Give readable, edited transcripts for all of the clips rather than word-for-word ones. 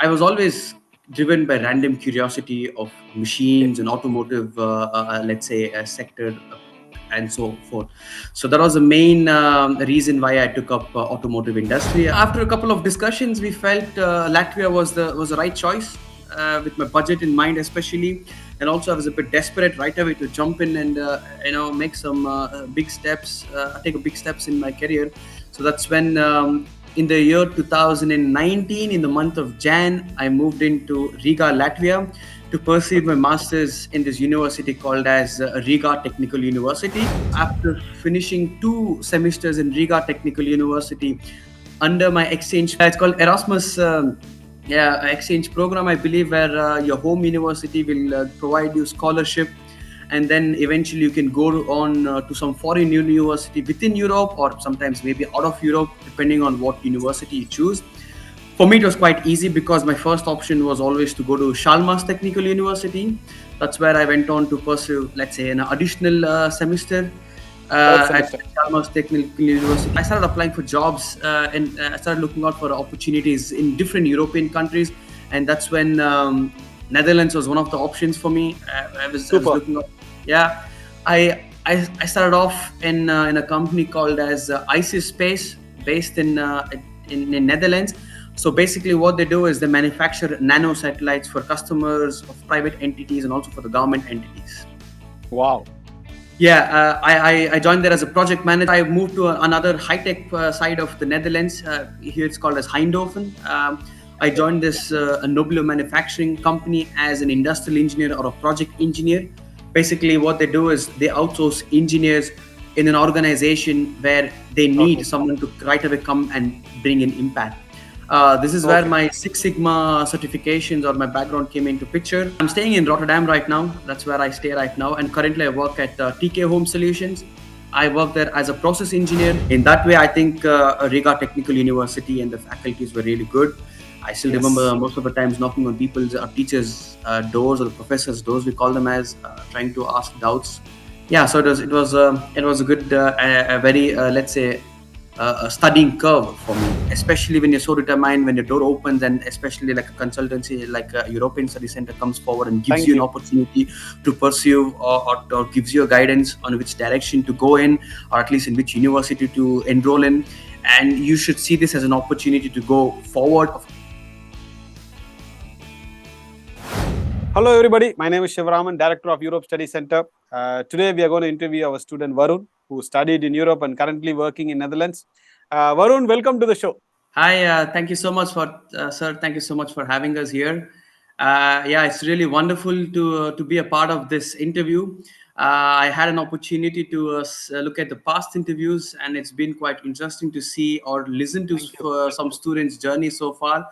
I was always driven by random curiosity of machines and automotive, let's say, sector and so forth. So that was the main reason why I took up automotive industry. After a couple of discussions, we felt Latvia was the right choice with my budget in mind, especially, and also I was a bit desperate right away to jump in and make some big steps, take a big steps in my career. So that's when. In the year 2019, in the month of Jan, I moved into Riga, Latvia, to pursue my master's in this university called as Riga Technical University. After finishing 2 semesters in Riga Technical University under my exchange, it's called Erasmus. Exchange program, I believe, where your home university will provide you scholarship, and then eventually you can go on to some foreign university within Europe, or sometimes maybe out of Europe, depending on what university you choose. For me, it was quite easy because my first option was always to go to Chalmers Technical University. That's where I went on to pursue, let's say, an additional semester at Semester. Chalmers Technical University. I started applying for jobs and I started looking out for opportunities in different European countries, and that's when Netherlands was one of the options for me. I was looking up. Yeah, I started off in a company called as ISIS Space, based in Netherlands. So basically, what they do is they manufacture nano satellites for customers of private entities and also for the government entities. Wow. Yeah, I joined there as a project manager. I moved to another high-tech side of the Netherlands. Here it's called as Eindhoven. I joined this Nobilo manufacturing company as an industrial engineer or a project engineer. Basically, what they do is they outsource engineers in an organization where they need someone to right away come and bring an impact. This is where my Six Sigma certifications or my background came into picture. I'm staying in Rotterdam right now. That's where I stay right now. And currently I work at TK Home Solutions. I work there as a process engineer. In that way, I think Riga Technical University and the faculties were really good. I still remember most of the times knocking on people's teachers' doors, or the professors' doors, we call them as, trying to ask doubts. Yeah, so it was a good, a very let's say, a studying curve for me, especially when you're so determined, when your door opens, and especially like a consultancy like a European Study Center comes forward and gives you an opportunity to pursue, or gives you a guidance on which direction to go in, or at least in which university to enroll in. And you should see this as an opportunity to go forward. Hello everybody, my name is Shivaraman, Director of Europe Study Center. Today we are going to interview our student Varun, who studied in Europe and currently working in Netherlands. Varun, welcome to the show. Hi, thank you so much sir. Thank you so much for having us here. Yeah, it's really wonderful to be a part of this interview. I had an opportunity to look at the past interviews, and it's been quite interesting to see or listen to some students' journey so far.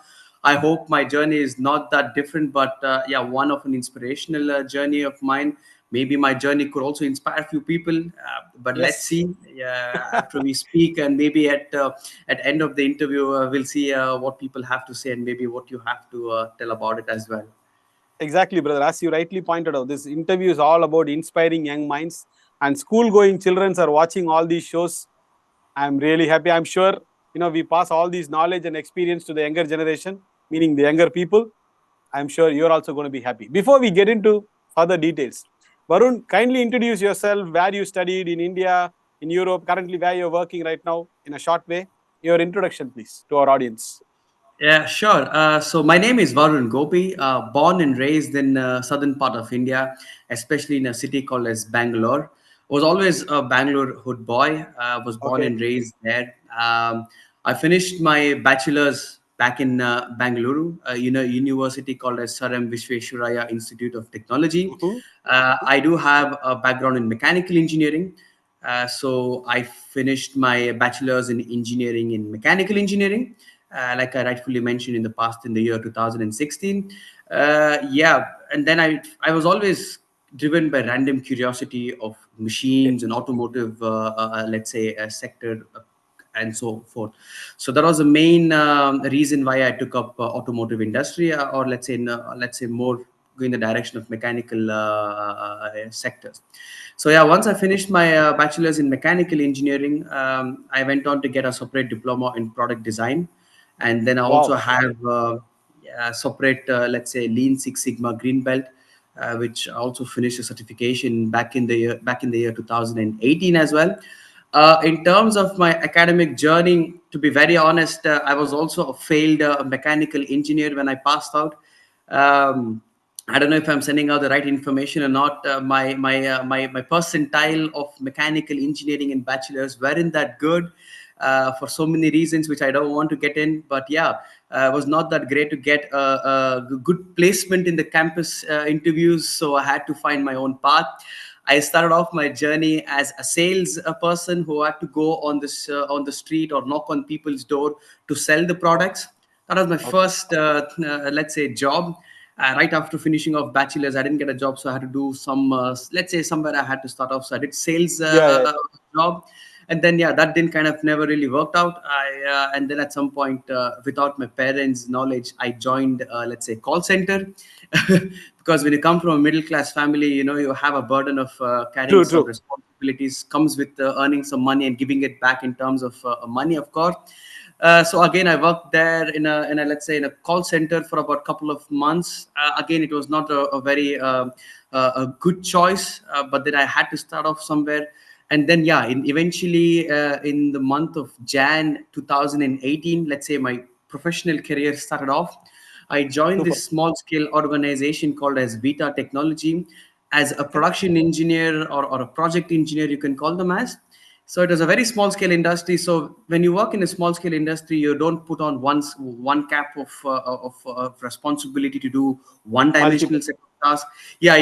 I hope my journey is not that different, but yeah, one of an inspirational journey of mine. Maybe my journey could also inspire a few people, but let's see. Yeah, after we speak, and maybe at end of the interview, we'll see what people have to say, and maybe what you have to tell about it as well. Exactly, brother. As you rightly pointed out, this interview is all about inspiring young minds, and school-going children are watching all these shows. I'm really happy. I'm sure we pass all these knowledge and experience to the younger generation, meaning the younger people. I'm sure you're also going to be happy. Before we get into further details, Varun, kindly introduce yourself, where you studied in India, in Europe, currently where you're working right now, in a short way. Your introduction, please, to our audience. Yeah, sure. So my name is Varun Gopi, born and raised in southern part of India, especially in a city called as Bangalore. Was always a Bangalore hood boy. Was born and raised there. I finished my bachelor's back in Bangalore, university called as Saram Vishveshwaraya Institute of Technology. I do have a background in mechanical engineering. So I finished my bachelor's in engineering in mechanical engineering, like I rightfully mentioned in the past, in the year 2016. Yeah, and then I was always driven by random curiosity of machines and automotive, let's say, sector. And so forth. So that was the main reason why I took up automotive industry, or let's say more go in the direction of mechanical sectors. So yeah, once I finished my bachelor's in mechanical engineering, I went on to get a separate diploma in product design, and then I also have separate, let's say, Lean Six Sigma Green Belt, which also finished a certification back in the year 2018 as well. In terms of my academic journey, to be very honest, I was also a failed mechanical engineer when I passed out. Um, I don't know if I'm sending out the right information or not. My percentile of mechanical engineering in bachelor's weren't that good, for so many reasons which I don't want to get in. But yeah, it was not that great to get a good placement in the campus interviews, so I had to find my own path. I started off my journey as a sales person who had to go on the street or knock on people's door to sell the products. That was my Okay. first, let's say, job. Right after finishing off bachelor's, I didn't get a job, so I had to do some, let's say, somewhere I had to start off. So I did sales Yeah, yeah. job, and then yeah, that didn't kind of never really worked out. And then at some point, without my parents' knowledge, I joined, let's say, call center, because when you come from a middle class family, you have a burden of carrying True, some true. responsibilities, comes with earning some money and giving it back in terms of money, of course. So again, I worked there in a let's say in a call center for about a couple of months. Again, it was not a very a good choice, but then I had to start off somewhere. And then yeah, eventually in the month of Jan 2018, let's say my professional career started off. I joined Super. this small scale organization called as Beta Technology as a Okay. production engineer, or a project engineer, you can call them as. So it was a very small scale industry. So when you work in a small scale industry, you don't put on one cap of responsibility to do one Multiple. dimensional set of tasks. Yeah,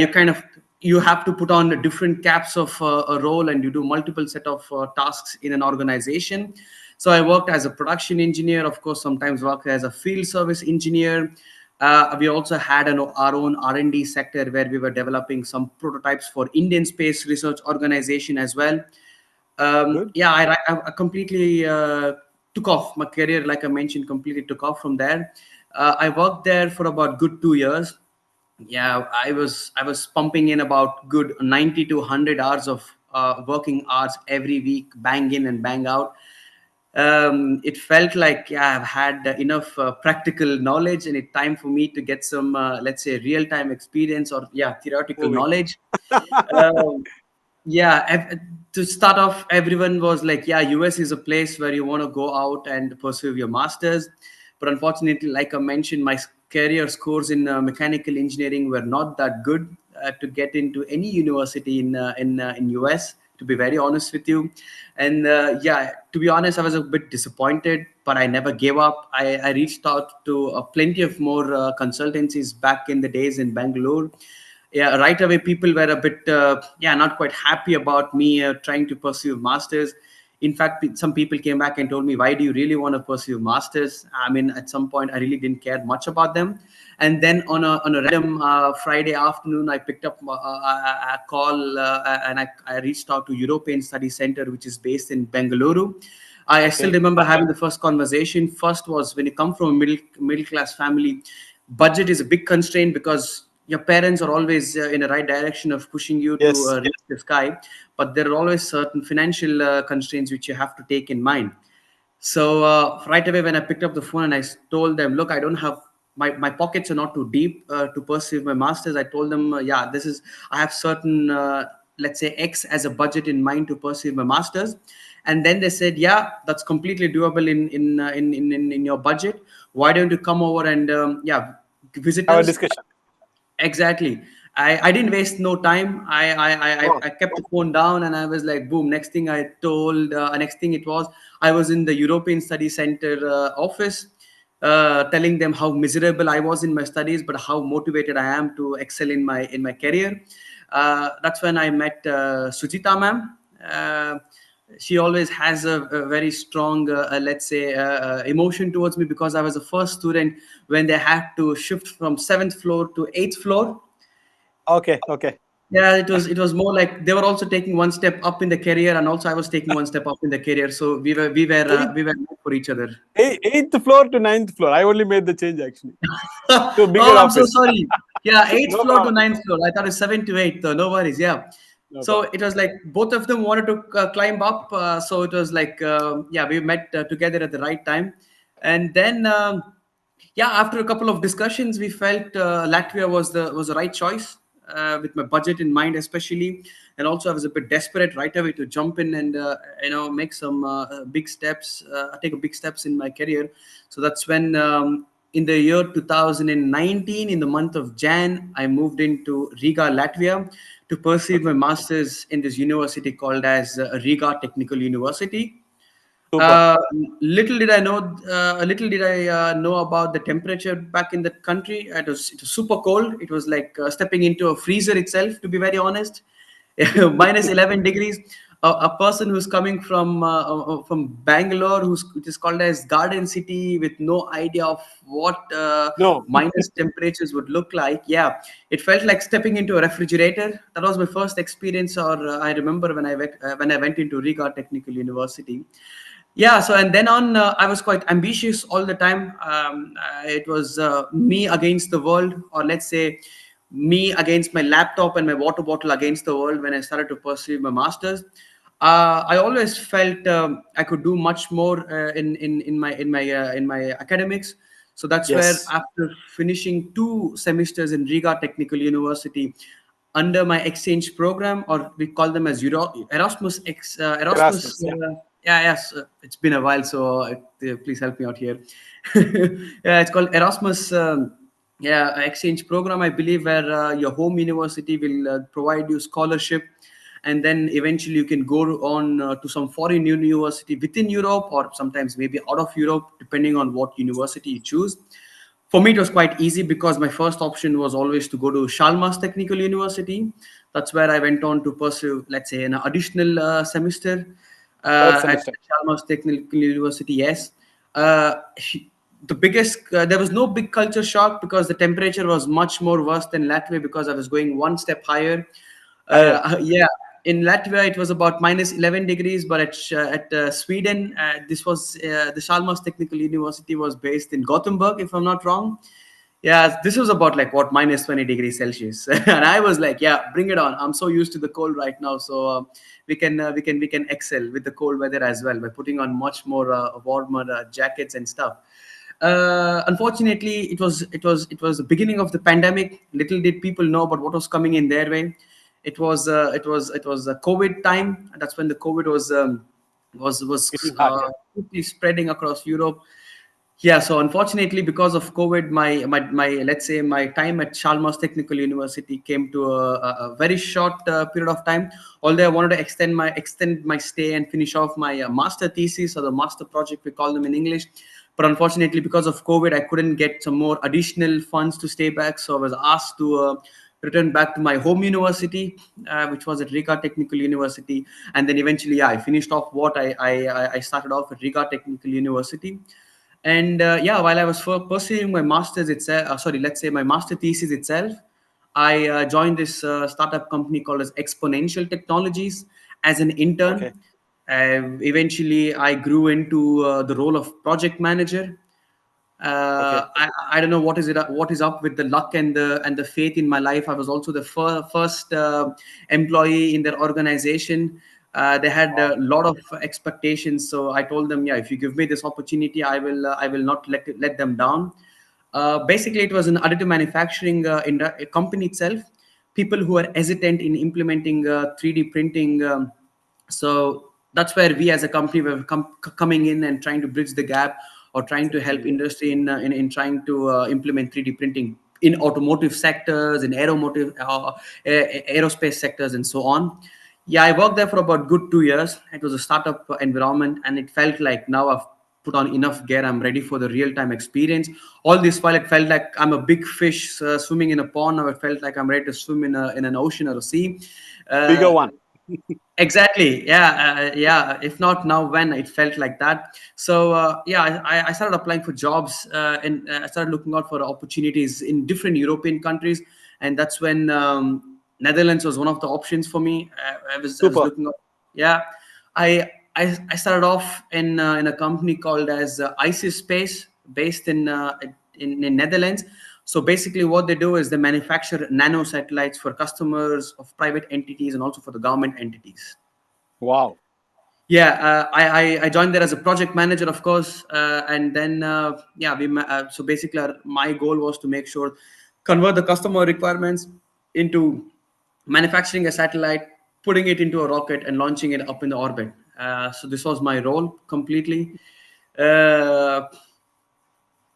you have to put on different caps of a role, and you do multiple set of tasks in an organization. So I worked as a production engineer, of course, sometimes worked as a field service engineer. We also had our own R&D sector where we were developing some prototypes for Indian Space Research Organization as well. Good. Yeah, I completely took off my career, like I mentioned, completely took off from there. I worked there for about good 2 years. Yeah, I was pumping in about good 90 to 100 hours of working hours every week, bang in and bang out. It felt like, yeah, I've had enough practical knowledge, and it's time for me to get some, let's say, real time experience, or yeah, theoretical Moving. knowledge. um, yeah, to start off, everyone was like, yeah, US is a place where you want to go out and pursue your masters. But unfortunately, like I mentioned, my career scores in mechanical engineering were not that good to get into any university in US, to be very honest with you. And yeah, to be honest, I was a bit disappointed, but I never gave up. I reached out to plenty of more consultancies back in the days in Bangalore. Yeah, right away people were a bit yeah, not quite happy about me trying to pursue masters. In fact, some people came back and told me, why do you really want to pursue masters? I mean, at some point I really didn't care much about them. And then on a random Friday afternoon, I picked up a call, and I reached out to European Study Center, which is based in Bengaluru. I still Okay. remember having the first conversation. First was, when you come from a middle class family, budget is a big constraint, because your parents are always in the right direction of pushing you to Yes. reach the sky, but there are always certain financial constraints which you have to take in mind. So right away when I picked up the phone and I told them, look, I don't have, my pockets are not too deep to pursue my masters. I told them, yeah, this is, I have certain, let's say, X as a budget in mind to pursue my masters. And then they said, yeah, that's completely doable in your budget. Why don't you come over and yeah, visit Have a us? discussion. Exactly. I didn't waste no time. Oh, I kept the phone down, and I was like, boom. Next thing it was, I was in the European Study Center office, telling them how miserable I was in my studies, but how motivated I am to excel in my career. That's when I met Sujita ma'am. She always has a very strong, let's say, emotion towards me, because I was the first student when they had to shift from seventh floor to eighth floor. okay. Okay. Yeah, it was more like they were also taking one step up in the career, and also I was taking one step up in the career. So Eighth, we were meant for each other. eighth floor to ninth floor. I only made the change actually to a bigger Oh, I'm so office. sorry. Yeah, eighth No floor to problem. ninth floor. I thought it's seven to eight. No worries. Yeah. No So problem. it was like both of them wanted to climb up. So it was like, yeah, we met together at the right time. And then Yeah, after a couple of discussions, we felt Latvia was the right choice, with my budget in mind, especially, and also I was a bit desperate right away to jump in and make some big steps, take a big steps in my career. So that's when, in the year 2019, in the month of Jan, I moved into Riga, Latvia, to pursue Okay. my masters in this university called as Riga Technical University. Super. Uh, little did I know about the temperature back in that country. It was super cold. It was like stepping into a freezer itself, to be very honest. Minus 11 degrees. A person who's coming from Bangalore, which is called as Garden City, with no idea of what No. minus temperatures would look like. Yeah, it felt like stepping into a refrigerator. That was my first experience, or I remember when I went into Riga Technical University. Yeah, so and then on, I was quite ambitious all the time. It was me against the world, or let's say me against my laptop and my water bottle against the world when I started to pursue my masters. I always felt I could do much more in my academics. So that's where, Yes. after finishing 2 semesters in Riga Technical University under my exchange program, or we call them as Erasmus. Erasmus. Yeah. Yeah, yes, it's been a while, so please help me out here. Yeah, it's called Erasmus. Yeah, exchange program, I believe, where your home university will provide you scholarship, and then eventually you can go on to some foreign university within Europe, or sometimes maybe out of Europe, depending on what university you choose. For me, it was quite easy because my first option was always to go to Chalmers Technical University. That's where I went on to pursue, let's say, an additional semester Third at semester. Chalmers Technical University. Yes. Uh, there was no big culture shock because the temperature was much more worse than Latvia, because I was going one step higher. Higher. Yeah, in Latvia it was about minus 11 degrees, but at Sweden, this was the Chalmers Technical University was based in Gothenburg, if I'm not wrong. Yeah, this was about like what, minus 20 degrees Celsius, and I was like, yeah, bring it on. I'm so used to the cold right now, so we can excel with the cold weather as well by putting on much more warmer jackets and stuff. Unfortunately, it was the beginning of the pandemic. Little did people know about what was coming in their way. It was a COVID time. That's when the COVID was Hitting hard. Yeah. quickly spreading across Europe. Yeah, so unfortunately, because of COVID, my let's say my time at Chalmers Technical University came to a very short period of time. Although I wanted to extend my stay and finish off my master thesis, or the master project, we call them in English. But unfortunately, because of COVID, I couldn't get some more additional funds to stay back. So I was asked to return back to my home university, which was at Riga Technical University. And then eventually, yeah, I finished off what I started off at Riga Technical University. And yeah, while I was pursuing my master's itself, sorry, let's say my master thesis itself, I joined this startup company called as Exponential Technologies as an intern. Okay. Eventually, I grew into the role of project manager. Okay. I don't know what is up with the luck and the faith in my life. I was also the first employee in their organization. They had Wow. a lot of expectations, so I told them, yeah, if you give me this opportunity, I will not let them down. Basically, it was an additive manufacturing a company itself. People who are hesitant in implementing 3D printing. So that's where we as a company were coming in and trying to bridge the gap, or trying to help Exactly. industry in trying to implement 3D printing in automotive sectors, in aerospace sectors, and so on. Yeah, I worked there for about good 2 years. It was a startup environment, and it felt like now I've put on enough gear. I'm ready for the real time experience. All this while it felt like I'm a big fish swimming in a pond. Now it felt like I'm ready to swim in an ocean or a sea. Bigger Uh, one. Exactly. Yeah. Yeah. If not now, when it felt like that. So yeah, I started applying for jobs, and I started looking out for opportunities in different European countries, and that's when Netherlands was one of the options for me. I was Super. looking up. Yeah, I started off in a company called as ISIS Space, based in Netherlands. So basically, what they do is they manufacture nano satellites for customers of private entities and also for the government entities. Wow. Yeah, I joined there as a project manager, of course, and then yeah, so basically my goal was to make sure convert the customer requirements into manufacturing a satellite, putting it into a rocket, and launching it up in the orbit. So this was my role completely. Uh,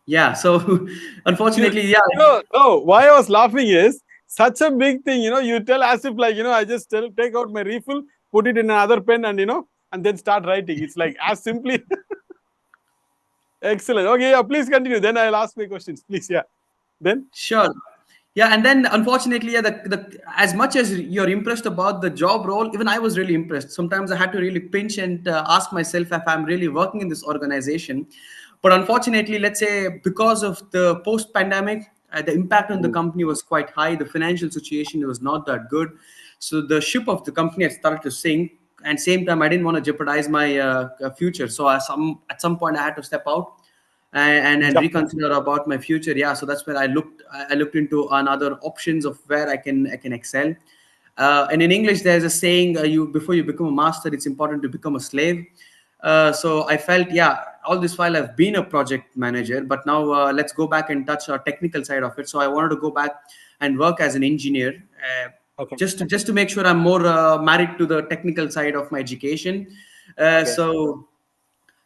yeah, so You, unfortunately, yeah, no, why I was laughing is such a big thing, you tell as if like, I just take out my refill, put it in another pen and, and then start writing. It's like as simply, excellent. Okay, yeah, please continue. Then I'll ask my questions, please. Yeah. Then, sure. Yeah, and then unfortunately, yeah, the as much as you're impressed about the job role, even I was really impressed. Sometimes I had to really pinch and ask myself if I'm really working in this organization. But unfortunately, let's say because of the post-pandemic, the impact on the mm, company was quite high. The financial situation was not that good, so the ship of the company had started to sink. And same time, I didn't want to jeopardize my future. So at some point, I had to step out and yep. reconsider about my future. Yeah, so that's where I looked into another options of where I can excel. And in English there's a saying, you before you become a master, it's important to become a slave. So I felt, yeah, all this while I've been a project manager, but now let's go back and touch our technical side of it. So I wanted to go back and work as an engineer, Okay. just to make sure I'm more married to the technical side of my education. Okay. So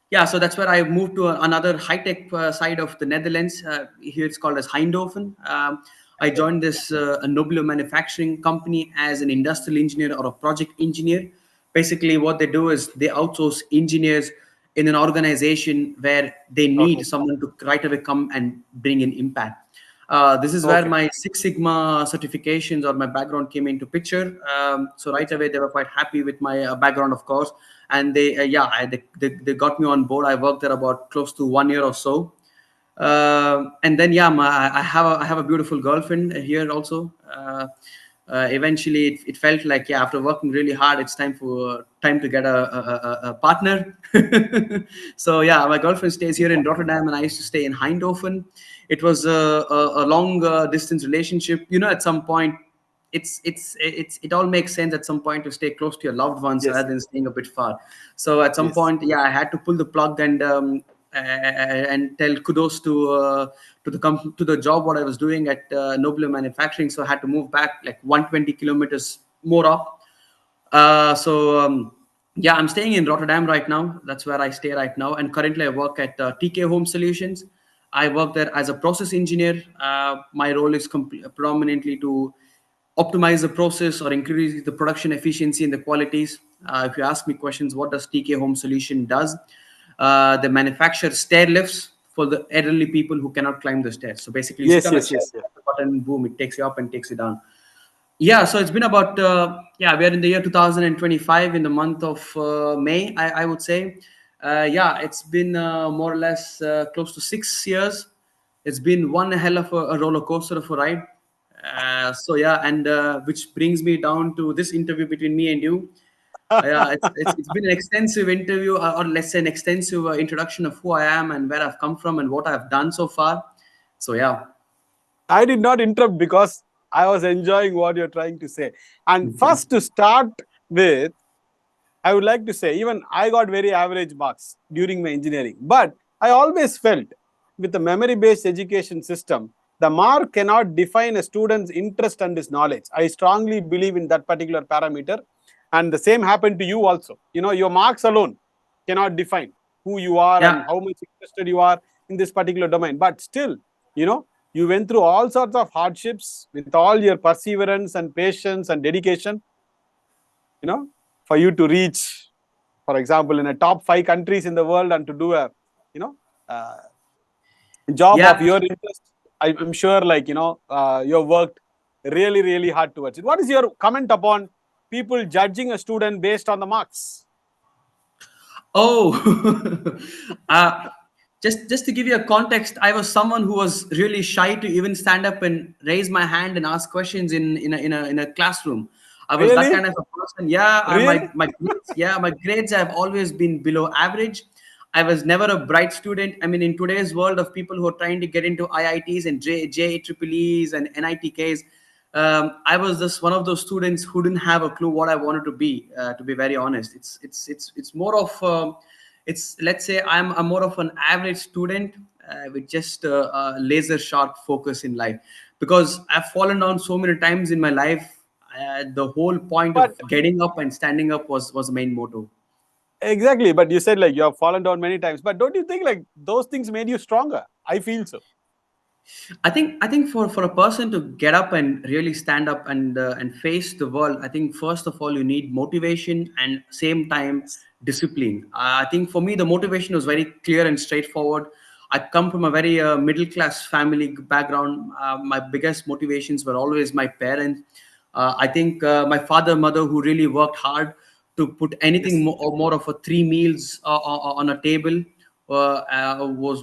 yeah, so that's where I moved to another high-tech side of the Netherlands. Here it's called as Eindhoven. I Okay. joined this a Nobilo manufacturing company as an industrial engineer or a project engineer. Basically, what they do is they outsource engineers in an organization where they need Okay. someone to right away come and bring an impact. This is where Okay. my Six Sigma certifications or my background came into picture. So right Okay. away they were quite happy with my background, of course, and they yeah they got me on board. I worked there about close to 1 year or so, and then yeah, I have a beautiful girlfriend here also. Eventually, it felt like, yeah, after working really hard, it's time to get a partner. So yeah, my girlfriend stays here in Rotterdam, and I used to stay in Eindhoven. It was a long distance relationship. At some point, it all makes sense at some point to stay close to your loved ones Yes. rather than staying a bit far. So at some Yes. point, yeah, I had to pull the plug and tell kudos to the job what I was doing at Nobler Manufacturing. So I had to move back like 120 kilometers more up. Yeah, I'm staying in Rotterdam right now. That's where I stay right now. And currently, I work at TK Home Solutions. I work there as a process engineer. My role is predominantly to optimize the process or increase the production efficiency and the qualities. If you ask me questions, what does TK Home Solution does? They manufacture stair lifts for the elderly people who cannot climb the stairs. So basically, you sit Yes. on a Yes. chair, Yes. Yeah. press the button, boom, it takes you up and takes you down. Yeah, so it's been about yeah, we are in the year 2025 in the month of May, I would say. Yeah, it's been more or less close to 6 years. It's been one hell of a roller coaster of a ride. So yeah, and which brings me down to this interview between me and you. Yeah, it's been an extensive interview, or let's say an extensive introduction of who I am and where I've come from and what I've done so far. So yeah. I did not interrupt because I was enjoying what you're trying to say. And Okay. first, to start with, I would like to say, even I got very average marks during my engineering. But I always felt with the memory based education system, the mark cannot define a student's interest and his knowledge. I strongly believe in that particular parameter. And the same happened to you also. Your marks alone cannot define who you are Yeah. and how much interested you are in this particular domain. But still, you know, you went through all sorts of hardships with all your perseverance and patience and dedication, you know, for you to reach, for example, in a top 5 countries in the world and to do a, you know, uh, job of Yeah. your interest. I'm sure, like, you worked really, really hard towards it. What is your comment upon people judging a student based on the marks? Oh, uh, just to give you a context, I was someone who was really shy to even stand up and raise my hand and ask questions in a classroom. I was that Really? kind of a person. Yeah, Really? my grades have always been below average. I was never a bright student. I mean, in today's world of people who are trying to get into IITs and JEEEs and NITKs, I was just one of those students who didn't have a clue what I wanted to be. To be very honest, it's more of it's let's say I'm more of an average student with just a laser sharp focus in life, because I've fallen down so many times in my life. The whole point of But getting up and standing up was the main motto. exactly, but you said like you have fallen down many times. But don't you think like those things made you stronger? I feel so. I think for a person to get up and really stand up and face the world, I think first of all you need motivation and same time Yes. discipline. I think for me the motivation was very clear and straightforward. I come from a very middle class family background. My biggest motivations were always my parents. I think my father, mother, who really worked hard to put anything Yes. more, or more of a three meals on a table was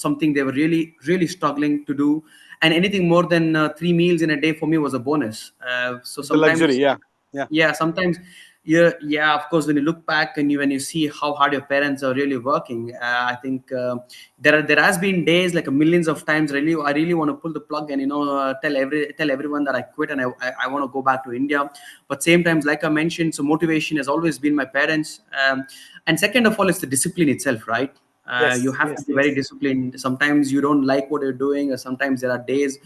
something they were really struggling to do, and anything more than three meals in a day for me was a bonus. So It's a luxury. sometimes, Yeah. Yeah. yeah, sometimes, yeah, of course, when you look back and when you see how hard your parents are really working, I think there has been days like millions of times really I really want to pull the plug and tell everyone that I quit and I want to go back to India. But same times, like I mentioned, so motivation has always been my parents. And second of all, it's the discipline itself, right? You Yes. have to Yes. be very Yes. disciplined. Sometimes you don't like what you're doing, or sometimes there are days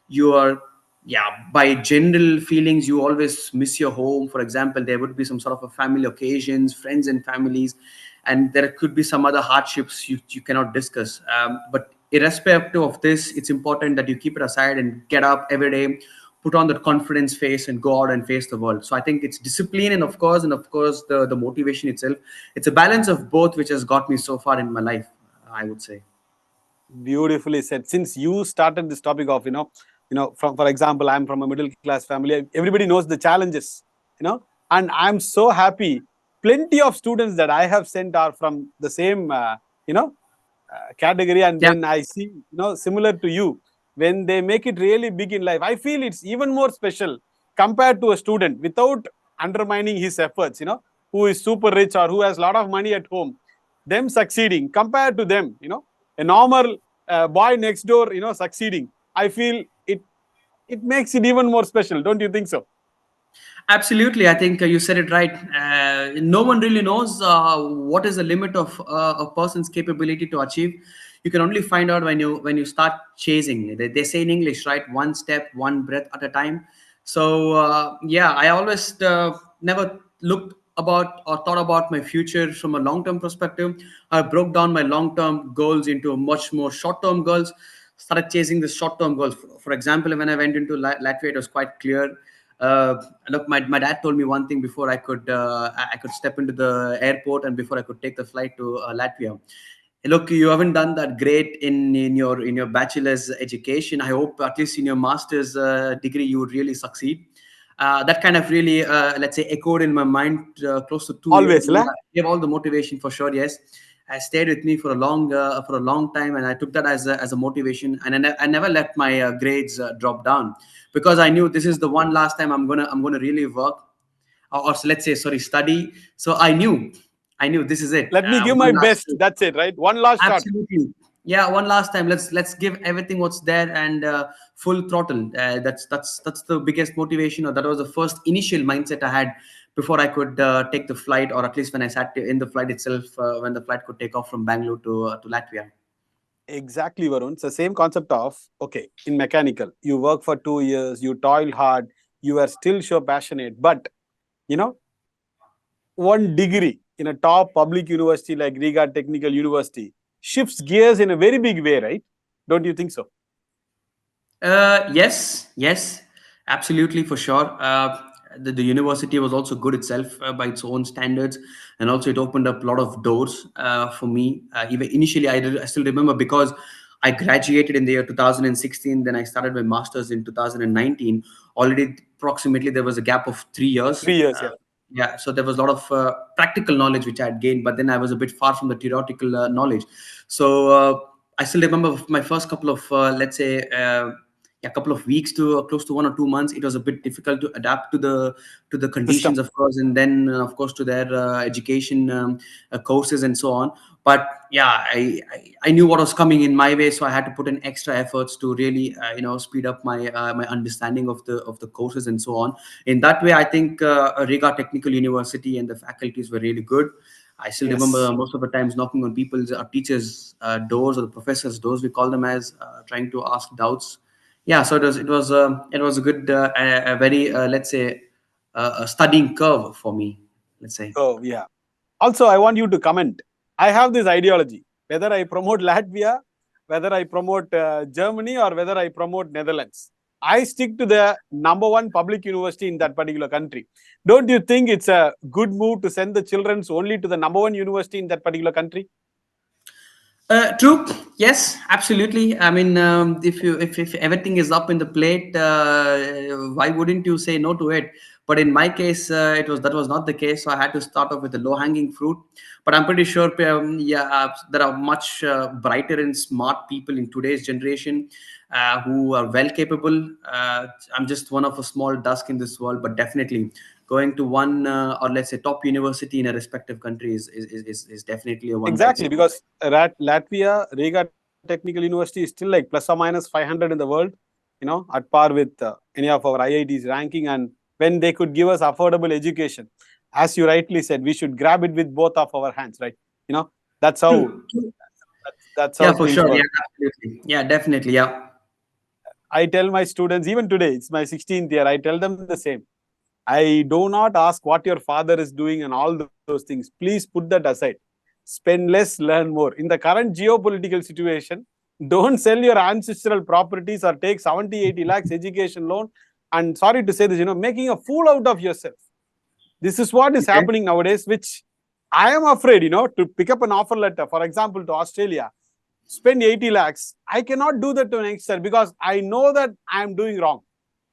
you are, yeah, by general feelings you always miss your home. For example, there would be some sort of a family occasions, friends and families, and there could be some other hardships you cannot discuss. But irrespective of this, it's important that you keep it aside and get up every day, put on that confidence face and go out and face the world. So I think it's discipline and of course the motivation itself. It's a balance of both which has got me so far in my life, I would say. Beautifully said. Since you started this topic of, from for example, I'm from a middle class family. Everybody knows the challenges, and I'm so happy. Plenty of students that I have sent are from the same, category, and Yeah, then I see, similar to you, when they make it really big in life, I feel it's even more special compared to a student without undermining his efforts, who is super rich or who has a lot of money at home. Them succeeding compared to them, a normal boy next door, succeeding. I feel it makes it even more special. Don't you think so? absolutely. I think you said it right. No one really knows what is the limit of a person's capability to achieve. You can only find out when you start chasing. They say in English, right? One step, one breath at a time. So yeah, I always never looked about or thought about my future from a long-term perspective. I broke down my long-term goals into much more short-term goals. Started chasing the short-term goals. For example, when I went into Latvia, it was quite clear. Look, my dad told me one thing before I could step into the airport and before I could take the flight to Latvia. Hey, look, you haven't done that great in your bachelor's education. I hope at least in your master's degree you would really succeed. That kind of really, let's say, echoed in my mind close to 2 years, Always, and la? gave all the motivation for sure. Yes, stayed with me for a long time, and I took that as a motivation, and I never let my grades drop down, because I knew this is the one last time I'm gonna really work, or let's say, sorry, study. So I knew this is it. Let me give One my last best. That's it, right? One last shot. Absolutely. Yeah, one last time. Let's give everything what's there and full throttle. That's the biggest motivation, or that was the first initial mindset I had before I could take the flight, or at least when I sat in the flight itself, when the flight could take off from Bangalore to Latvia. Exactly, Varun. It's the same concept of, okay, in mechanical, you work for 2 years, you toil hard, you are still so passionate, but you know, one degree in a top public university like Riga Technical University shifts gears in a very big way, right? Don't you think so? Yes, absolutely, for sure. The university was also good itself by its own standards, and also it opened up a lot of doors for me. Even initially, I still remember, because I graduated in the year 2016. Then I started my masters in 2019. Already, approximately, there was a gap of 3 years. 3 years, yeah. Yeah, so there was a lot of practical knowledge which I had gained, but then I was a bit far from the theoretical knowledge. So I still remember my first couple of, let's say, a couple of weeks to close to 1 or 2 months. It was a bit difficult to adapt to the conditions, System. of course, and then of course to their education courses and so on. But yeah, I knew what was coming in my way, so I had to put in extra efforts to really speed up my understanding of the courses and so on. In that way, I think Riga Technical University and the faculties were really good. I still remember Yes. most of the times knocking on people's teachers' doors, or the professors' doors, we call them as, trying to ask doubts. Yeah, so it was a good, a very, let's say, a studying curve for me. Let's say. Oh, yeah. Also, I want you to comment. I have this ideology whether I promote Latvia, whether I promote Germany, or whether I promote Netherlands. I stick to the number one public university in that particular country. Don't you think it's a good move to send the children only to the number one university in that particular country? True. Yes, absolutely. I mean, if everything is up in the plate, why wouldn't you say no to it? But in my case, that was not the case. So I had to start off with the low hanging fruit. But I'm pretty sure, yeah, there are much brighter and smart people in today's generation who are well capable. I'm just one of a small dust in this world, but definitely going to one, or let's say, top university in a respective country is definitely a one to Exactly, explore. because Latvia, Riga Technical University is still like plus or minus 500 in the world, at par with any of our IITs ranking. And when they could give us affordable education, as you rightly said, we should grab it with both of our hands, right? You know, that's how True. True. that's Yeah, how for things sure. Yeah, work. absolutely. Yeah, definitely. Yeah. I tell my students, even today, it's my 16th year, I tell them the same. I do not ask what your father is doing and all those things. Please put that aside. Spend less, learn more. In the current geopolitical situation, don't sell your ancestral properties or take 70, 80 lakhs education loan. And sorry to say this, making a fool out of yourself. This is what is Okay. happening nowadays, which I am afraid, to pick up an offer letter, for example, to Australia, spend 80 lakhs. I cannot do that to an youngster because I know that I am doing wrong,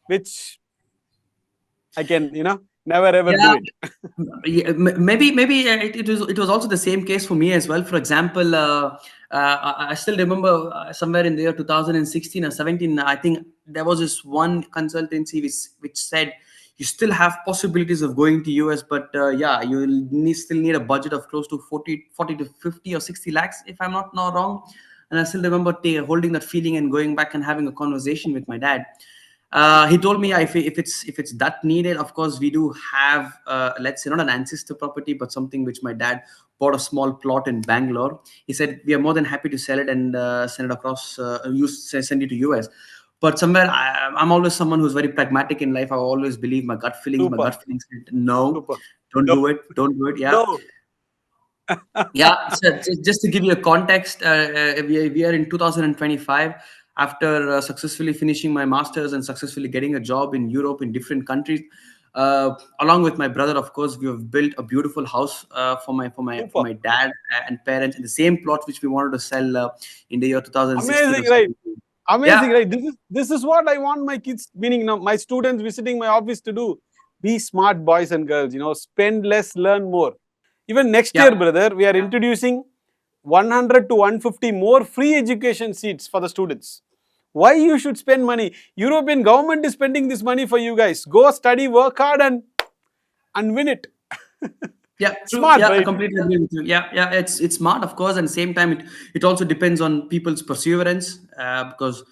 which I can, never ever do Yeah. it. Yeah, maybe it was also the same case for me as well. For example, I still remember somewhere in the year 2016 or 17. I think there was this one consultancy which said you still have possibilities of going to US, but yeah, you still need a budget of close to 40 to 50 or 60 lakhs, if I'm not wrong. And I still remember holding that feeling and going back and having a conversation with my dad. He told me, if it's that needed, of course we do have, let's say, not an ancestor property, but something which my dad bought a small plot in Bangalore. He said we are more than happy to sell it and send it across, send it to US. But somewhere, I'm always someone who's very pragmatic in life. I always believe my gut feelings. My Super, gut feelings said, no, super. don't No, do it, don't do it. Yeah. no. Yeah, so just to give you a context, we are in 2025. After successfully finishing my master's and successfully getting a job in Europe in different countries, along with my brother, of course, we have built a beautiful house for Super. my dad and parents in the same plot which we wanted to sell in the year 2016 or Amazing, right? 17. Amazing, Yeah, right? This is what I want my kids, meaning my students visiting my office to do. Be smart boys and girls, spend less, learn more. Even next yeah. year, brother, we are introducing 100 to 150 more free education seats for the students. Why you should spend money? European government is spending this money for you guys. Go study, work hard, and win it. Yeah, true. Smart, Yeah, I right? completely agree with you. Yeah, yeah, it's smart, of course, and same time it also depends on people's perseverance, because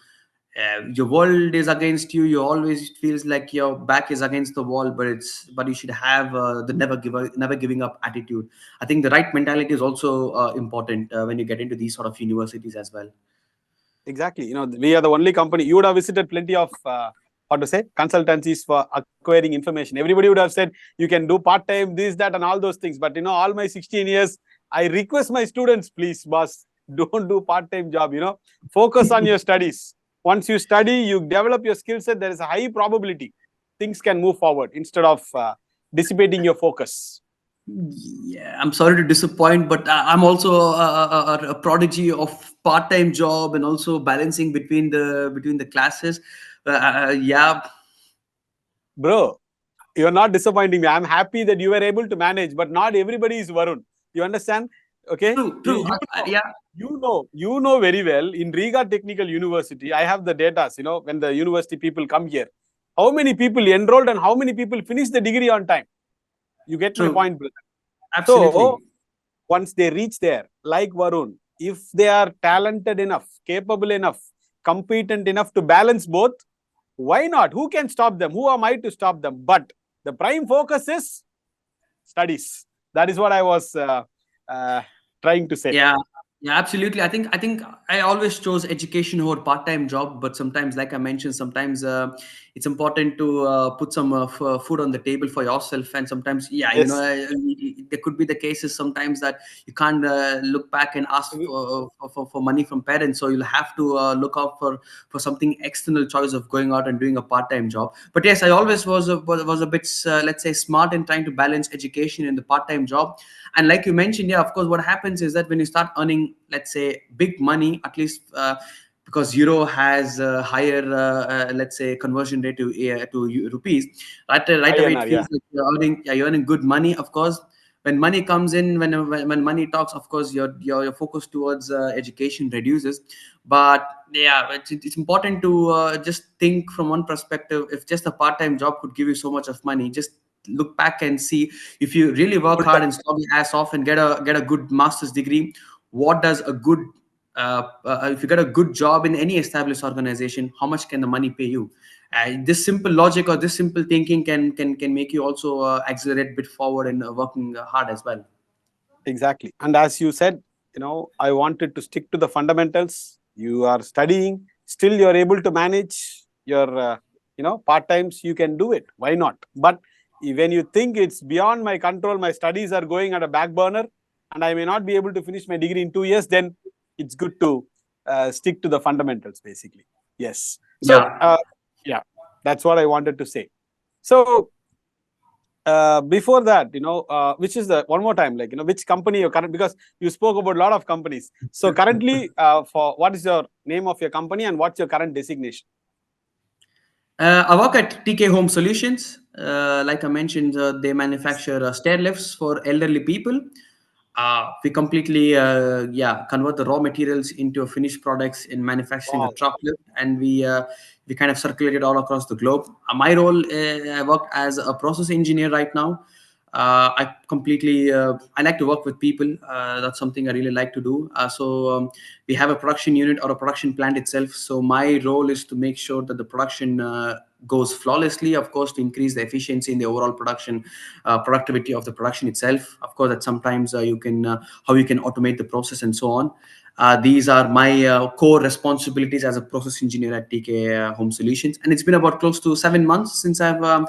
your world is against you. You always feels like your back is against the wall, but you should have the never giving up attitude. I think the right mentality is also important when you get into these sort of universities as well. Exactly. We are the only company. You would have visited plenty of what to say consultancies for acquiring information. Everybody would have said you can do part time, this, that, and all those things. But all my 16 years, I request my students, please, boss, don't do part time job. Focus on your studies. Once you study, you develop your skill set. There is a high probability things can move forward instead of dissipating your focus. Yeah, I'm sorry to disappoint, but I'm also a prodigy of part-time job and also balancing between the classes. Yeah, Bro, you're not disappointing me. I'm happy that you were able to manage, but not everybody is Varun. You understand? Okay, True, you, true. you know, Yeah, you know very well. In Riga Technical University, I have the data. When the university people come here, how many people enrolled and how many people finish the degree on time. You get my true. point, brother. So Absolutely. once they reach there, like Varun, if they are talented enough, capable enough, competent enough to balance both, why not? Who can stop them? Who am I to stop them? But the prime focus is studies. That is what I was uh, trying to say. Yeah, yeah, absolutely. I think I always chose education over part-time job, but sometimes, like I mentioned, sometimes it's important to put some food on the table for yourself, and sometimes, yeah, Yes. there could be the cases sometimes that you can't look back and ask for money from parents, so you'll have to look out for something external choice of going out and doing a part-time job. But yes, I always was a bit let's say smart in trying to balance education and the part-time job. And like you mentioned, yeah, of course, what happens is that when you start earning, let's say, big money, at least because euro has a higher let's say conversion rate to rupees, right away it INR, yeah. feels like you're earning good money. Of course, when money comes in, when money talks, of course your focus towards education reduces. But yeah, it's important to just think from one perspective. If just a part-time job could give you so much of money, just look back and see, if you really work Good hard time. and slog your ass off and get a good master's degree, what does a good if you get a good job in any established organization, how much can the money pay you? This simple logic or this simple thinking can make you also accelerate a bit forward and working hard as well. Exactly. And as you said, I wanted to stick to the fundamentals. You are studying, still you're able to manage your, part times. You can do it. Why not? But when you think it's beyond my control, my studies are going at a back burner, and I may not be able to finish my degree in 2 years, then it's good to stick to the fundamentals, basically. Yes. So, Yeah. yeah, that's what I wanted to say. So, before that, which is the one more time, like, which company you're current, because you spoke about a lot of companies. So currently, for what is your name of your company and what's your current designation? I work at TK Home Solutions. Like I mentioned, they manufacture stair lifts for elderly people. We completely, yeah, convert the raw materials into finished products in manufacturing a Wow. truck lift, and we kind of circulate it all across the globe. My role, I work as a process engineer right now. I like to work with people. That's something I really like to do. We have a production unit or a production plant itself. So my role is to make sure that the production goes flawlessly, of course, to increase the efficiency in the overall production productivity of the production itself. Of course, that sometimes you can how you can automate the process and so on. These are my core responsibilities as a process engineer at TK Home Solutions, and it's been about close to 7 months since I've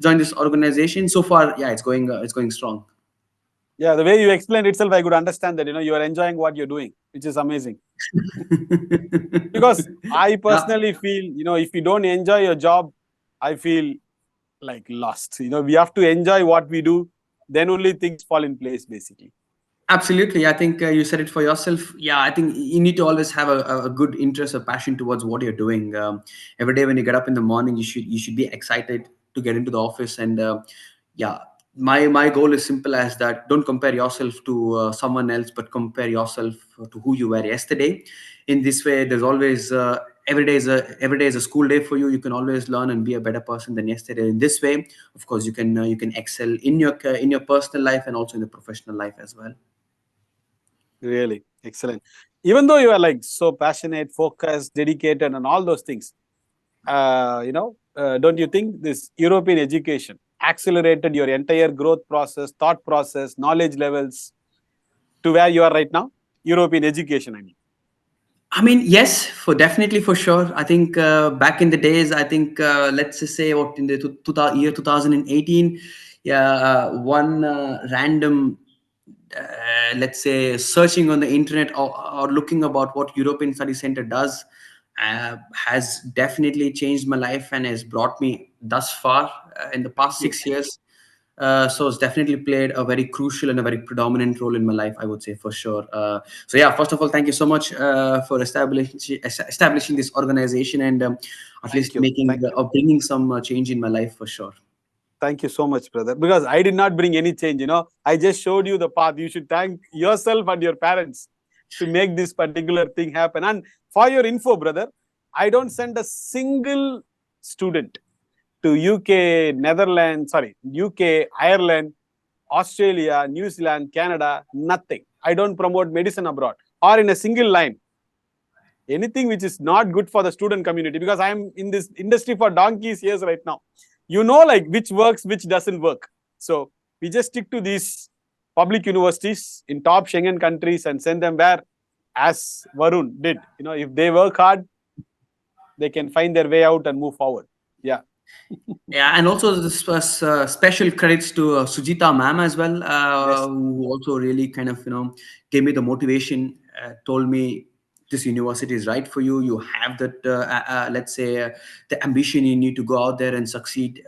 joined this organization. So far, yeah, it's going strong. Yeah, the way you explained itself, I could understand that you are enjoying what you're doing, which is amazing. Because I Yeah, personally feel, if you don't enjoy your job, I feel like lost. We have to enjoy what we do, then only things fall in place, basically. absolutely. I think you said it for yourself. Yeah, I think you need to always have a good interest or passion towards what you're doing. Every day when you get up in the morning, you should be excited to get into the office. And yeah, my goal is simple as that. Don't compare yourself to someone else, but compare yourself to who you were yesterday. In this way, there's always every day is a school day for you. You can always learn and be a better person than yesterday. In this way, of course, you can excel in your personal life and also in the professional life as well. Really excellent. Even though you are like so passionate, focused, dedicated, and all those things, don't you think this European education accelerated your entire growth process, thought process, knowledge levels to where you are right now? European education, I mean. I mean, yes, for definitely for sure. I think back in the days, I think let's just say what in the year 2018, yeah, one random, let's say, searching on the internet or looking about what European Study Center does has definitely changed my life and has brought me thus far in the past You. 6 years. So it's definitely played a very crucial and a very predominant role in my life, I would say, for sure. So yeah, first of all, thank you so much for establishing this organization and at Thank least you. making Thank you. or bringing some change in my life for sure. Thank you so much, brother. Because I did not bring any change. I just showed you the path. You should thank yourself and your parents to make this particular thing happen. And for your info, brother, I don't send a single student to UK, Netherlands, UK, Ireland, Australia, New Zealand, Canada, nothing. I don't promote medicine abroad or in a single line. Anything which is not good for the student community, because I am in this industry for donkeys years right now. Like which works, which doesn't work. So we just stick to these public universities in top Schengen countries and send them where, as Varun did, if they work hard, they can find their way out and move forward. Yeah. Yeah, and also this was special credits to Sujita ma'am as well, Yes. who also really kind of gave me the motivation, told me this university is right for you. You have that, let's say, the ambition. You need to go out there and succeed,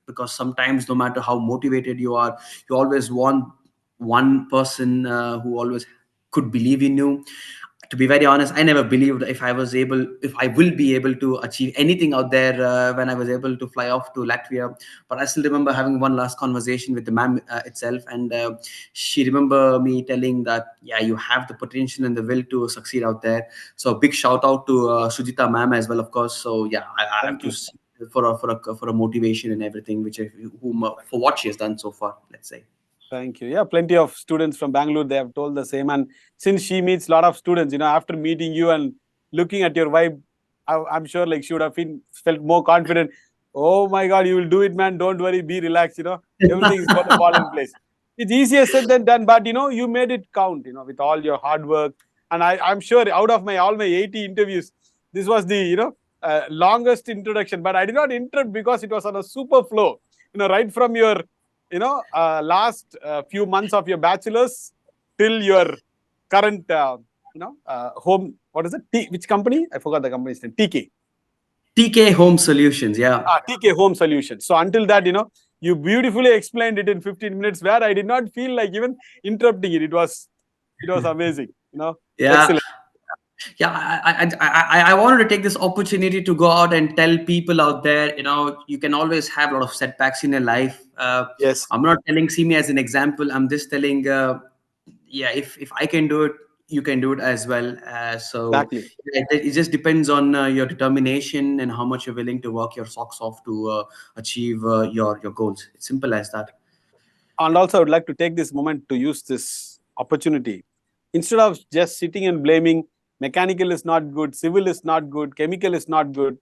because sometimes, no matter how motivated you are, you always want one person who always could believe in you. To be very honest, I never believed if I will be able to achieve anything out there when I was able to fly off to Latvia. But I still remember having one last conversation with the ma'am itself, and she remember me telling that, yeah, you have the potential and the will to succeed out there. So big shout out to Sujita ma'am as well, of course. So yeah, I have Thank to you. for a motivation and everything, for what she has done so far, let's say. Thank you. Yeah, plenty of students from Bangalore, they have told the same. And since she meets a lot of students, after meeting you and looking at your vibe, I'm sure like she would have felt more confident. Oh my God, you will do it, man. Don't worry, be relaxed. Everything is going to fall in place. It's easier said than done, but you made it count, with all your hard work. And I'm sure out of all my 80 interviews, this was the, longest introduction. But I did not interrupt because it was on a super flow, right from your last few months of your bachelor's till your current, home. What is it? Which company? I forgot the company's name. TK. TK Home Solutions, yeah. TK Home Solutions. So until that, you beautifully explained it in 15 minutes, where I did not feel like even interrupting it. It was amazing. Yeah. Excellent. Yeah, I wanted to take this opportunity to go out and tell people out there, you can always have a lot of setbacks in your life. Yes. I'm not telling, see me as an example. I'm just telling, yeah, if I can do it, you can do it as well. So Exactly. yeah, it just depends on your determination and how much you're willing to work your socks off to achieve your goals. It's simple as that. And also, I would like to take this moment to use this opportunity. Instead of just sitting and blaming, mechanical is not good, civil is not good, chemical is not good,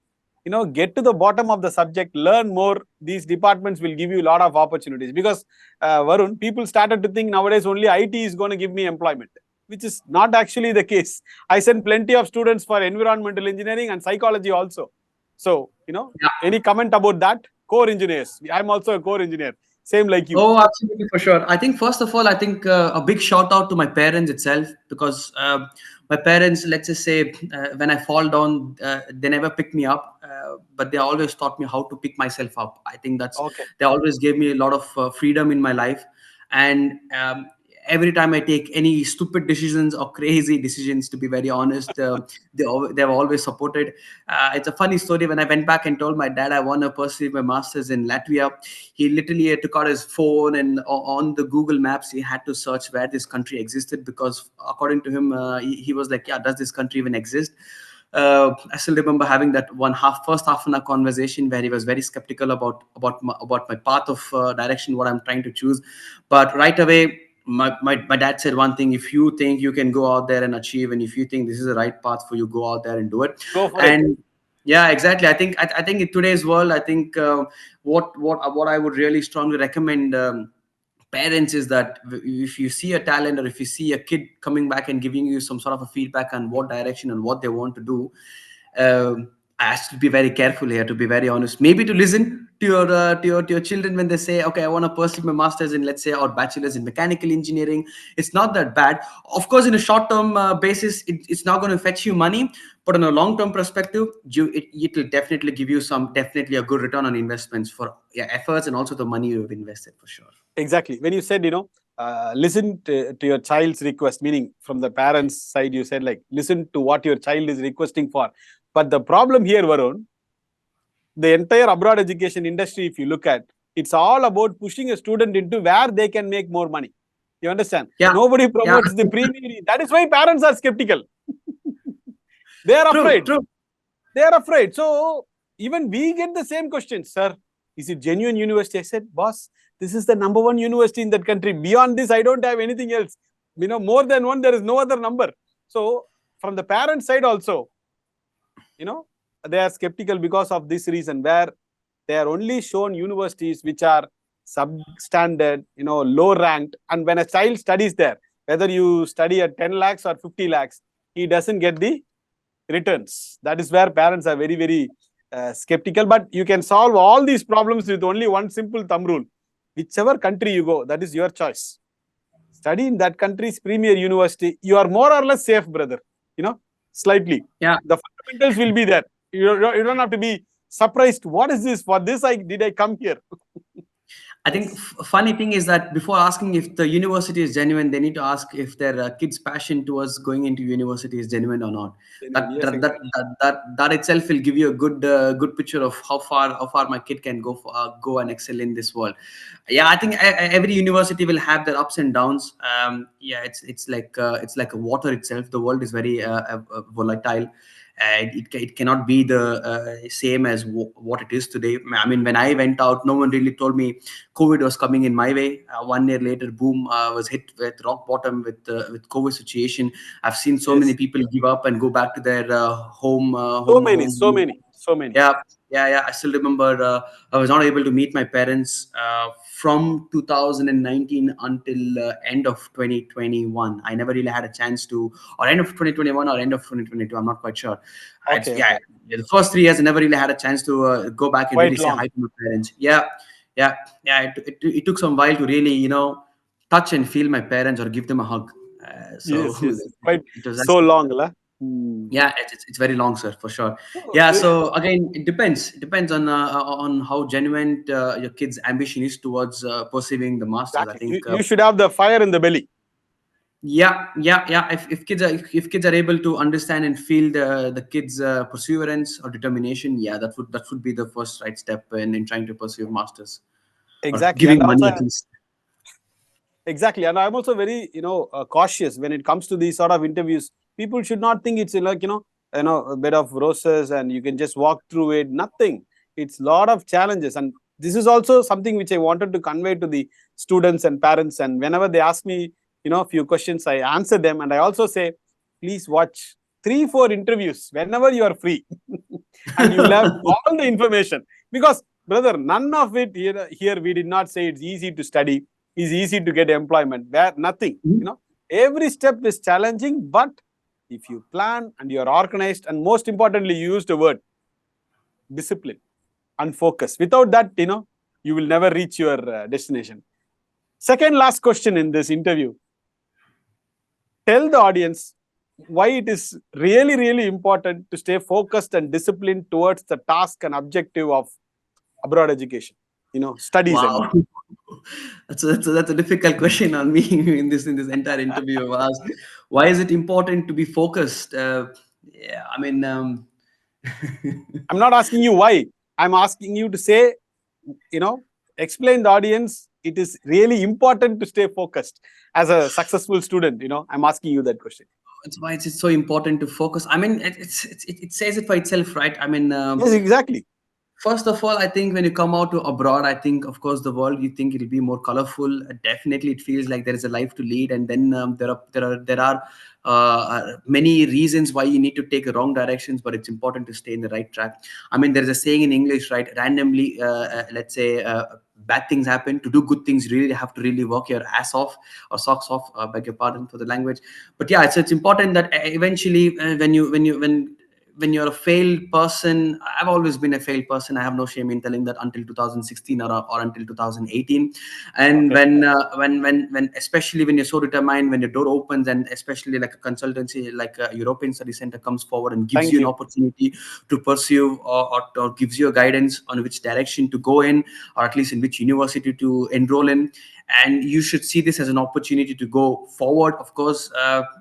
get to the bottom of the subject, learn more. These departments will give you a lot of opportunities. Because, Varun, people started to think nowadays only IT is going to give me employment, which is not actually the case. I send plenty of students for environmental engineering and psychology also. So, Yeah. any comment about that? Core engineers. I'm also a core engineer. Same like you. Oh, absolutely, for sure. I think first of all, I think a big shout out to my parents itself, because my parents, let's just say, when I fall down, they never pick me up, but they always taught me how to pick myself up. I think Okay. they always gave me a lot of freedom in my life, and every time I take any stupid decisions or crazy decisions, to be very honest, they've always supported. It's a funny story. When I went back and told my dad I want to pursue my masters in Latvia, he literally took out his phone, and on the Google Maps he had to search where this country existed, because according to him, he was like, yeah, does this country even exist? I still remember having that first half an hour conversation where he was very skeptical about my path of direction, what I'm trying to choose. But right away, my dad said one thing: if you think you can go out there and achieve, and if you think this is the right path for you, go out there and do it. Go for it. And yeah, exactly. I think in today's world, I think what I would really strongly recommend parents is that if you see a talent, or if you see a kid coming back and giving you some sort of a feedback on what direction and what they want to do, I have to be very careful here, to be very honest. Maybe to listen to your children when they say, okay, I want to pursue my masters in, let's say, or bachelor's in mechanical engineering. It's not that bad. Of course, in a short term basis, it's not going to fetch you money, but on a long term perspective, it will definitely give you definitely a good return on investments for your efforts and also the money you've invested, for sure. Exactly. When you said, listen to your child's request, meaning from the parents' side, you said like, listen to what your child is requesting for. But the problem here, Varun, the entire abroad education industry, if you look at, It's all about pushing a student into where they can make more money. You understand? Yeah, Nobody yeah. promotes the premium. That is why parents are skeptical. They are True, afraid. true. They are afraid. So even we get the same question, sir. Is it genuine university? I said, boss, this is the number one university in that country. Beyond this, I don't have anything else. More than one, there is no other number. So from the parent side also, they are skeptical because of this reason, where they are only shown universities which are substandard, low ranked. And when a child studies there, whether you study at 10 lakhs or 50 lakhs, he doesn't get the returns. That is where parents are very, very skeptical. But you can solve all these problems with only one simple thumb rule. Whichever country you go, that is your choice. Study in that country's premier university. You are more or less safe, brother. Slightly. Yeah. The fundamentals will be there. You don't have to be surprised. What is this? For this, did I come here? I think funny thing is that before asking if the university is genuine, they need to ask if their kids' passion towards going into university is genuine or not. Genuine. That Yes, that that exactly. that itself will give you a good picture of how far my kid can go and excel in this world. Yeah, I think every university will have their ups and downs. Yeah, it's like a water itself. The world is very volatile. It cannot be the same as what it is today. I mean, when I went out, no one really told me COVID was coming in my way. 1 year later, boom, was hit with rock bottom with COVID situation. I've seen so many Yes. people give up and go back to their So many, so home. many, so many. Yeah, yeah. I still remember I was not able to meet my parents from 2019 until end of 2021. I never really had a chance to, or end of 2021 or end of 2022. I'm not quite sure. Okay, okay. The first 3 years I never really had a chance to go back and really Quite say long. hi to my parents. Yeah, yeah, yeah. It took some while to really touch and feel my parents or give them a hug. So Yes, yes. Quite it was so actually, long, la. Hmm. yeah, it's very long, sir, for sure. So, Yeah, so again, it depends on how genuine your kid's ambition is towards pursuing the masters. I exactly. You, think, you should have the fire in the belly. yeah, yeah, yeah. If kids are able to understand and feel the kids' perseverance or determination, yeah, that would be the first right step in trying to pursue masters or Exactly. And giving also, money at least. exactly. And I'm also very, cautious when it comes to these sort of interviews. People should not think it's like, a bed of roses and you can just walk through it. Nothing. It's a lot of challenges. And this is also something which I wanted to convey to the students and parents. And whenever they ask me, a few questions, I answer them. And I also say, please watch 3, 4 interviews whenever you are free. And you will have all the information. Because, brother, none of it here we did not say it's easy to study, is easy to get employment. Where nothing, every step is challenging, but if you plan and you are organized, and most importantly, you use the word discipline and focus. Without that, you will never reach your destination. Second last question in this interview. Tell the audience why it is really, really important to stay focused and disciplined towards the task and objective of abroad education, studies, I mean. Wow, that's a difficult question on me in this entire interview of ours. Why is it important to be focused? Yeah, I mean, I'm not asking you why. I'm asking you to say, you know, explain the audience. It is really important to stay focused as a successful student. I'm asking you that question. it's why it's so important to focus. I mean, it says it for itself, right? I mean, Yes, exactly. first of all, I think when you come out to abroad, I think, of course, the world, you think it'll be more colorful. Definitely, it feels like there is a life to lead, and then there are many reasons why you need to take the wrong directions, but it's important to stay in the right track. I mean, there is a saying in English, right? Randomly, let's say, bad things happen. To do good things, you really have to really work your ass off or socks off. Beg your pardon for the language, but yeah, it's important that eventually, when you're a failed person. I've always been a failed person. I have no shame in telling that, until 2016 or until 2018. And Okay. when especially when you're so determined, when your door opens, and especially like a consultancy like a European Study Center comes forward and gives Thank you an you. opportunity to pursue, or gives you a guidance on which direction to go in, or at least in which university to enroll in, and you should see this as an opportunity to go forward, of course.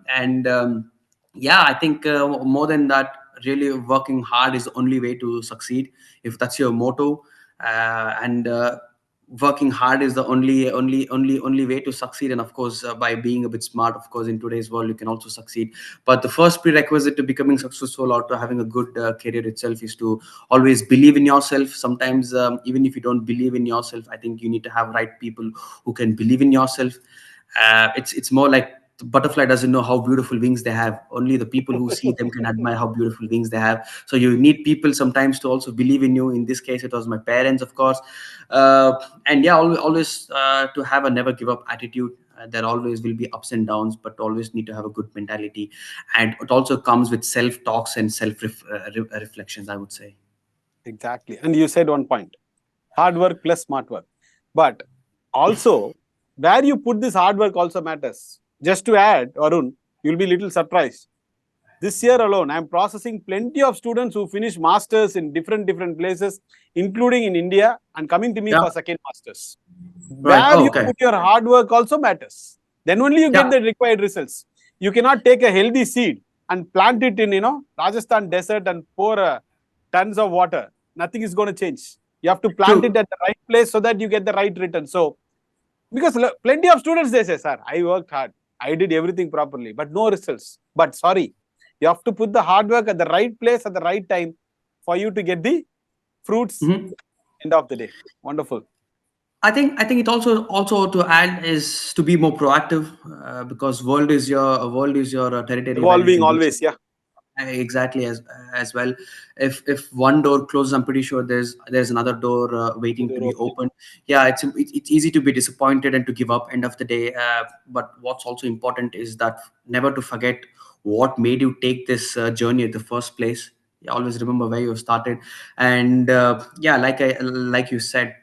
And Yeah, I think, more than that, really working hard is the only way to succeed, if that's your motto. And working hard is the only way to succeed, and of course by being a bit smart, of course in today's world you can also succeed. But the first prerequisite to becoming successful or to having a good career itself is to always believe in yourself. Sometimes even if you don't believe in yourself, I think you need to have right people who can believe in yourself. It's more like the butterfly doesn't know how beautiful wings they have. Only the people who see them can admire how beautiful wings they have. So you need people sometimes to also believe in you. In this case, it was my parents, of course. uh, and yeah, always to have a never give up attitude. There always will be ups and downs, but always need to have a good mentality. And it also comes with self talks and self reflections, I would say. Exactly. And you said one point, hard work plus smart work. But also, where you put this hard work also matters. Just to add, Arun, you'll be little surprised. This year alone, I'm processing plenty of students who finish masters in different places, including in India, and coming to me Yeah. for second masters. Right. Where Oh, you okay. put your hard work also matters. Then only you get Yeah. the required results. You cannot take a healthy seed and plant it in, Rajasthan desert and pour tons of water. Nothing is going to change. You have to plant it True. at the right place so that you get the right return. So, because plenty of students they say, sir, I worked hard, I did everything properly, but no results. But sorry, you have to put the hard work at the right place at the right time for you to get the fruits. Mhm. End of the day, wonderful. I think it also to add is to be more proactive, because world is your territory where you Evolving can do. always, yeah. Exactly, as well. If one door closes, I'm pretty sure there's another door waiting to Door be opening. opened. Yeah, it's easy to be disappointed and to give up end of the day. But what's also important is that never to forget what made you take this journey at the first place. You always remember where you started. And yeah, like you said,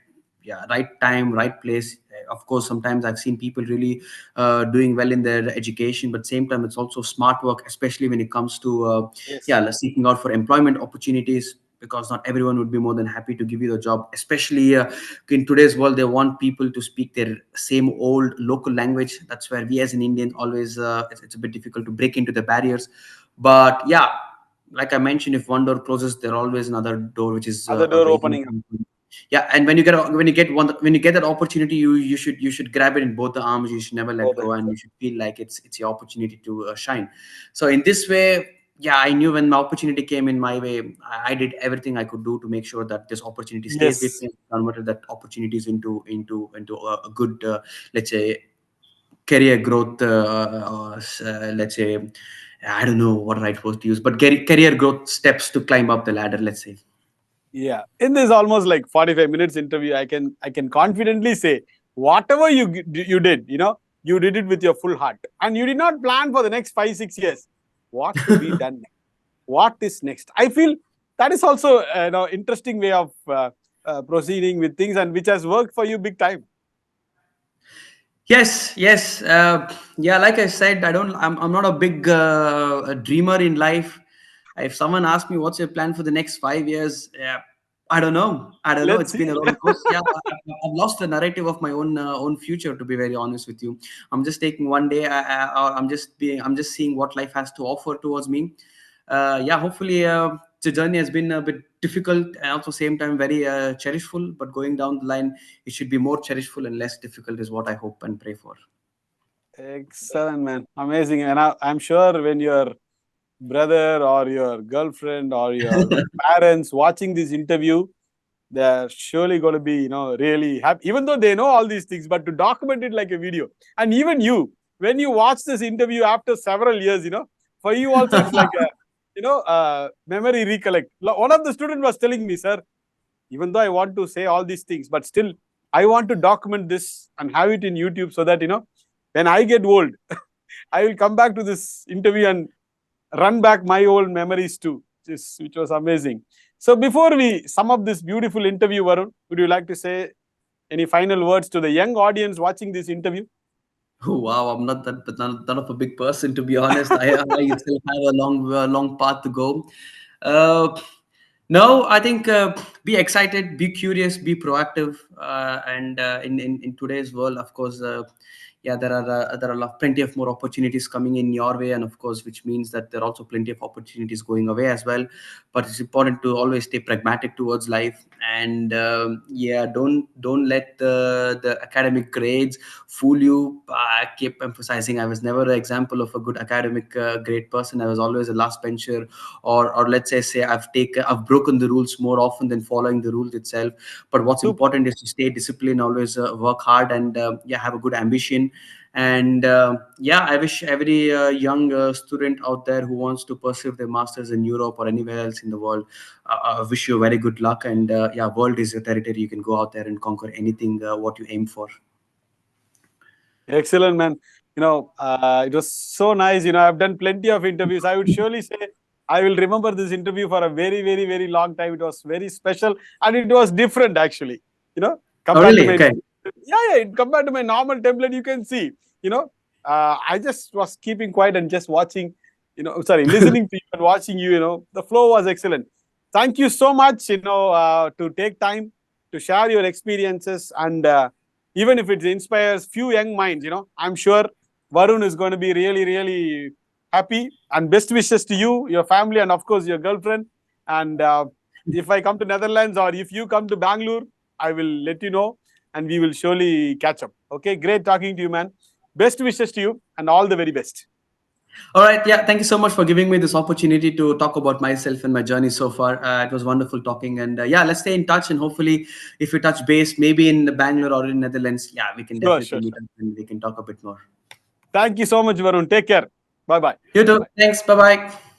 yeah, right time, right place. Of course, sometimes I've seen people really doing well in their education, but same time it's also smart work, especially when it comes to Yes. yeah, seeking out for employment opportunities, because not everyone would be more than happy to give you the job, especially in today's world. They want people to speak their same old local language. That's where we as an Indian always it's a bit difficult to break into the barriers. But yeah, like I mentioned, if one door closes, there always another door which is Other door waiting. opening up. Yeah, and when you get that opportunity, you should grab it in both the arms. You should never let Both go, hands. and you should feel like it's your opportunity to shine. So in this way, yeah, I knew when my opportunity came in my way, I did everything I could do to make sure that this opportunity stays with Yes. me, converted that opportunities into a good, let's say, career growth, let's say, I don't know what right word to use, but career growth steps to climb up the ladder, let's say. Yeah. In this almost like 45 minutes interview, I can confidently say whatever you did, you did it with your full heart. And you did not plan for the next 5, 6 years. What to be done next? What is next? I feel that is also interesting way of proceeding with things and which has worked for you big time. Yes, yes. Yeah, like I said, I'm not a big a dreamer in life. If someone asks me what's your plan for the next 5 years, yeah, I don't know. I don't know. Let's It's been see. a roller coaster. Yeah, I've lost the narrative of my own future. To be very honest with you, I'm just taking one day. I'm just seeing what life has to offer towards me. Yeah, hopefully the journey has been a bit difficult and also same time very cherishful. But going down the line, it should be more cherishful and less difficult is what I hope and pray for. Excellent, man. Amazing. And I'm sure when your brother or your girlfriend or your parents watching this interview, they're surely going to be, really happy, even though they know all these things, but to document it like a video. And even you, when you watch this interview after several years, for you also, it's like a, memory recollect. One of the students was telling me, sir, even though I want to say all these things, but still, I want to document this and have it in YouTube so that, when I get old, I will come back to this interview and run back my old memories too, which was amazing. So before we sum up this beautiful interview, Varun, would you like to say any final words to the young audience watching this interview? Oh, wow, I'm not that of a big person, to be honest. I still have a long path to go. Uh, no, I think be excited, be curious, be proactive, and in today's world, of course, yeah, there are plenty of more opportunities coming in your way, and of course, which means that there are also plenty of opportunities going away as well. But it's important to always stay pragmatic towards life, and yeah, don't let the academic grades fool you. I keep emphasizing I was never an example of a good academic grade person. I was always a last bencher, or let's say I've broken the rules more often than following the rules itself. But what's Super. important is to stay disciplined, always work hard, and yeah, have a good ambition. And yeah, I wish every young student out there who wants to pursue their masters in Europe or anywhere else in the world, I wish you very good luck. And yeah, world is your territory. You can go out there and conquer anything what you aim for. Excellent, man. It was so nice. I've done plenty of interviews. I would surely say I will remember this interview for a very, very, very long time. It was very special and it was different, actually. Oh, Compared to really? my, Okay. compared to my normal template, you can see. You know, I just was keeping quiet and just watching. Sorry, listening to you and watching you. The flow was excellent. Thank you so much. To take time to share your experiences and. Even if it inspires few young minds, I'm sure Varun is going to be really, really happy. And best wishes to you, your family, and of course your girlfriend. And if I come to Netherlands or if you come to Bangalore, I will let you know, and we will surely catch up. Okay, great talking to you, man. Best wishes to you, and all the very best. All right. Yeah. Thank you so much for giving me this opportunity to talk about myself and my journey so far. It was wonderful talking. And yeah, let's stay in touch. And hopefully, if we touch base, maybe in Bangalore or in Netherlands, yeah, we can Sure, definitely sure, meet sure. up and we can talk a bit more. Thank you so much, Varun. Take care. Bye bye. You too. Thanks. Bye bye.